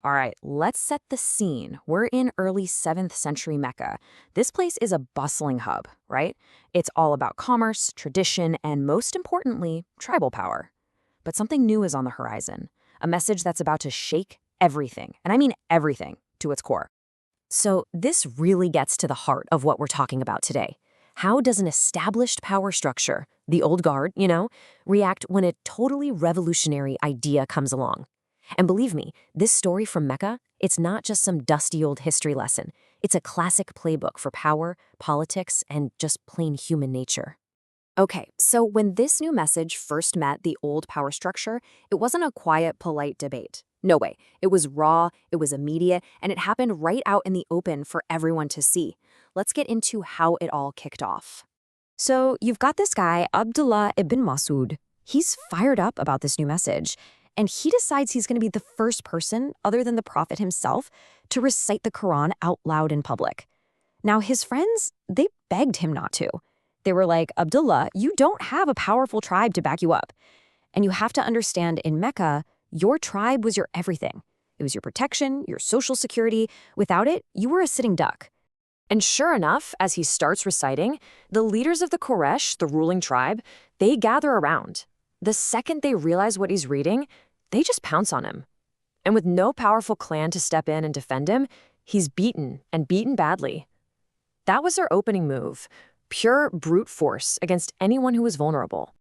All right, let's set the scene. We're in early 7th century Mecca. This place is a bustling hub, right? It's all about commerce, tradition, and most importantly, tribal power. But something new is on the horizon, a message that's about to shake everything, and I mean everything, to its core. So, this really gets to the heart of what we're talking about today. How does an established power structure, the old guard, react when a totally revolutionary idea comes along? And believe me, this story from Mecca, it's not just some dusty old history lesson. It's a classic playbook for power, politics, and just plain human nature. Okay, so when this new message first met the old power structure, it wasn't a quiet, polite debate. No way. It was raw, it was immediate, and it happened right out in the open for everyone to see. Let's get into how it all kicked off. So, you've got this guy, Abdullah ibn Masud. He's fired up about this new message, and he decides he's going to be the first person, other than the Prophet himself, to recite the Quran out loud in public. Now, his friends, they begged him not to. They were like, Abdullah, you don't have a powerful tribe to back you up. And you have to understand, in Mecca, your tribe was your everything. It was your protection, your social security. Without it, you were a sitting duck. And sure enough, as he starts reciting, the leaders of the Quraysh, the ruling tribe, they gather around. The second they realize what he's reading, they just pounce on him. And with no powerful clan to step in and defend him, he's beaten, and beaten badly. That was their opening move, pure brute force against anyone who was vulnerable.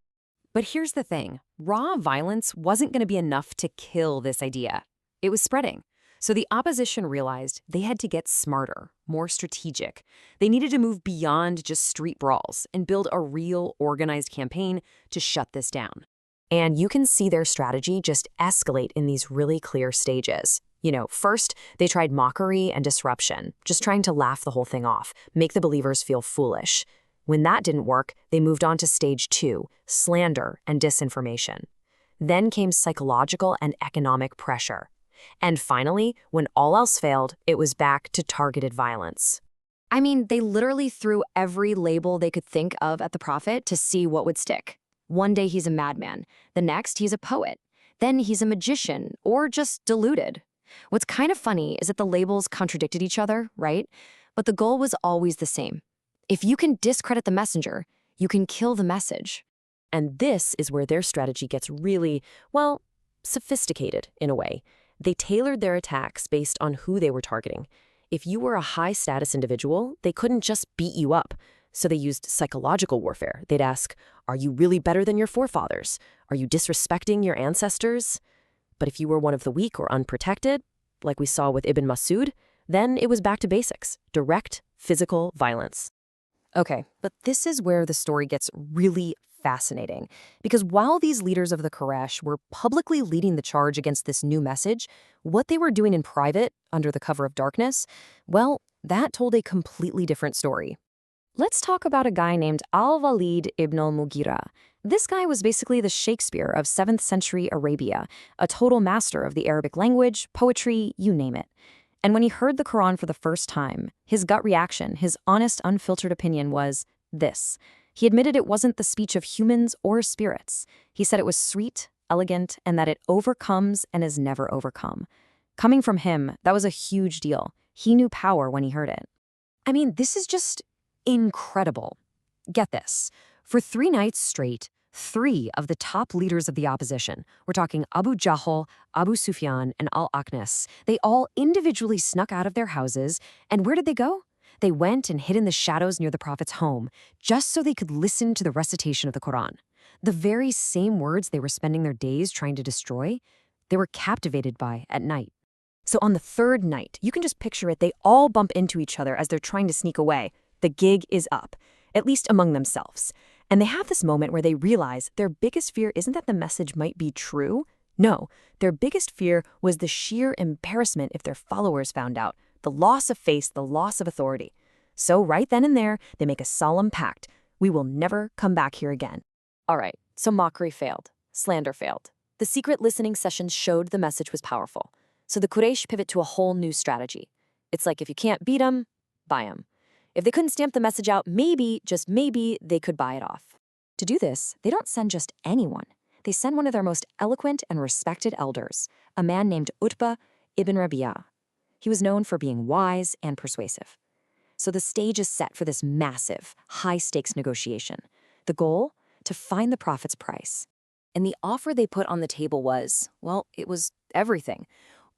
But here's the thing, raw violence wasn't going to be enough to kill this idea. It was spreading. So the opposition realized they had to get smarter, more strategic. They needed to move beyond just street brawls and build a real organized campaign to shut this down. And you can see their strategy just escalate in these really clear stages. First, they tried mockery and disruption, just trying to laugh the whole thing off, make the believers feel foolish. When that didn't work, they moved on to stage 2, slander and disinformation. Then came psychological and economic pressure. And finally, when all else failed, it was back to targeted violence. I mean, they literally threw every label they could think of at the Prophet to see what would stick. One day he's a madman, the next he's a poet, then he's a magician, or just deluded. What's kind of funny is that the labels contradicted each other, right? But the goal was always the same. If you can discredit the messenger, you can kill the message. And this is where their strategy gets really, well, sophisticated in a way. They tailored their attacks based on who they were targeting. If you were a high-status individual, they couldn't just beat you up. So they used psychological warfare. They'd ask, are you really better than your forefathers? Are you disrespecting your ancestors? But if you were one of the weak or unprotected, like we saw with Ibn Masud, then it was back to basics, direct physical violence. Okay, but this is where the story gets really fascinating. Because while these leaders of the Quraysh were publicly leading the charge against this new message, what they were doing in private, under the cover of darkness, well, that told a completely different story. Let's talk about a guy named Al-Walid ibn al-Mughira. This guy was basically the Shakespeare of 7th century Arabia, a total master of the Arabic language, poetry, you name it. And when he heard the Quran for the first time, his gut reaction, his honest, unfiltered opinion was this. He admitted it wasn't the speech of humans or spirits. He said it was sweet, elegant, and that it overcomes and is never overcome. Coming from him, that was a huge deal. He knew power when he heard it. I mean, this is just incredible. Get this. For 3 nights straight, 3 of the top leaders of the opposition, we're talking Abu Jahl, Abu Sufyan, and Al-Aqnas, they all individually snuck out of their houses, and where did they go? They went and hid in the shadows near the Prophet's home, just so they could listen to the recitation of the Quran. The very same words they were spending their days trying to destroy, they were captivated by at night. So on the 3rd night, you can just picture it, they all bump into each other as they're trying to sneak away. The gig is up, at least among themselves. And they have this moment where they realize their biggest fear isn't that the message might be true. No, their biggest fear was the sheer embarrassment if their followers found out, the loss of face, the loss of authority. So right then and there, they make a solemn pact. We will never come back here again. All right, so mockery failed. Slander failed. The secret listening sessions showed the message was powerful. So the Quraysh pivot to a whole new strategy. It's like if you can't beat them, buy them. If they couldn't stamp the message out, maybe, just maybe, they could buy it off. To do this, they don't send just anyone. They send one of their most eloquent and respected elders, a man named Utbah Ibn Rabi'a. He was known for being wise and persuasive. So the stage is set for this massive, high-stakes negotiation. The goal? To find the prophet's price. And the offer they put on the table was, well, it was everything.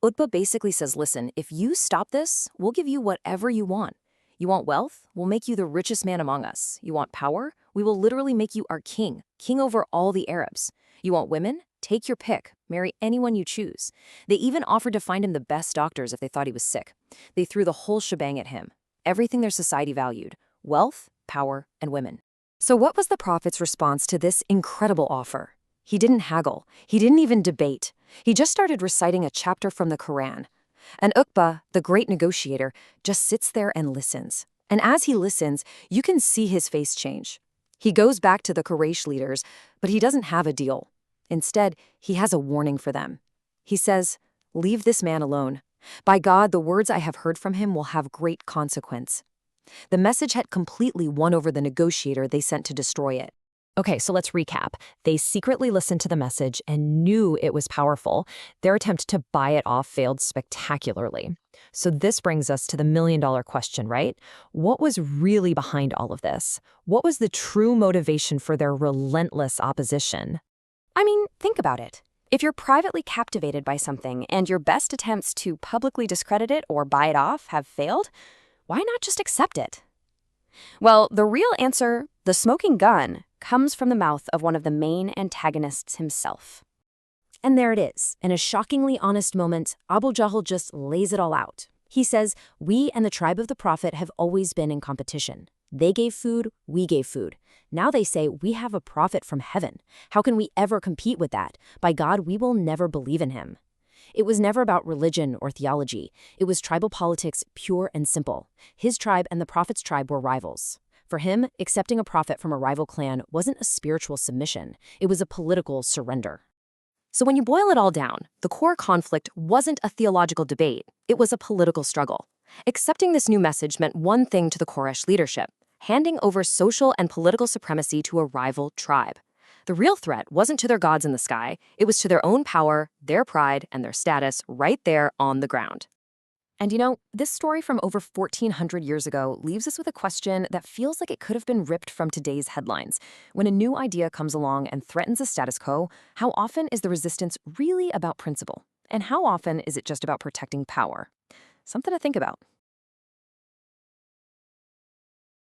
Utbah basically says, listen, if you stop this, we'll give you whatever you want. You want wealth? We'll make you the richest man among us. You want power? We will literally make you our king over all the Arabs. You want women? Take your pick. Marry anyone you choose. They even offered to find him the best doctors if they thought he was sick. They threw the whole shebang at him. Everything their society valued: wealth, power, and women. So what was the prophet's response to this incredible offer? He didn't haggle. He didn't even debate. He just started reciting a chapter from the Quran. And Uqba, the great negotiator, just sits there and listens. And as he listens, you can see his face change. He goes back to the Quraysh leaders, but he doesn't have a deal. Instead, he has a warning for them. He says, "Leave this man alone. By God, the words I have heard from him will have great consequence." The message had completely won over the negotiator they sent to destroy it. Okay, so let's recap. They secretly listened to the message and knew it was powerful. Their attempt to buy it off failed spectacularly. So this brings us to the million-dollar question, right? What was really behind all of this? What was the true motivation for their relentless opposition? I mean, think about it. If you're privately captivated by something and your best attempts to publicly discredit it or buy it off have failed, why not just accept it? Well, the real answer, the smoking gun, comes from the mouth of one of the main antagonists himself. And there it is. In a shockingly honest moment, Abu Jahl just lays it all out. He says, "We and the tribe of the Prophet have always been in competition. They gave food, we gave food. Now they say we have a prophet from heaven. How can we ever compete with that? By God, we will never believe in him." It was never about religion or theology. It was tribal politics, pure and simple. His tribe and the prophet's tribe were rivals. For him, accepting a prophet from a rival clan wasn't a spiritual submission. It was a political surrender. So when you boil it all down, the core conflict wasn't a theological debate. It was a political struggle. Accepting this new message meant one thing to the Quraysh leadership: handing over social and political supremacy to a rival tribe. The real threat wasn't to their gods in the sky. It was to their own power, their pride, and their status right there on the ground. And you know, this story from over 1,400 years ago leaves us with a question that feels like it could have been ripped from today's headlines. When a new idea comes along and threatens the status quo, how often is the resistance really about principle? And how often is it just about protecting power? Something to think about.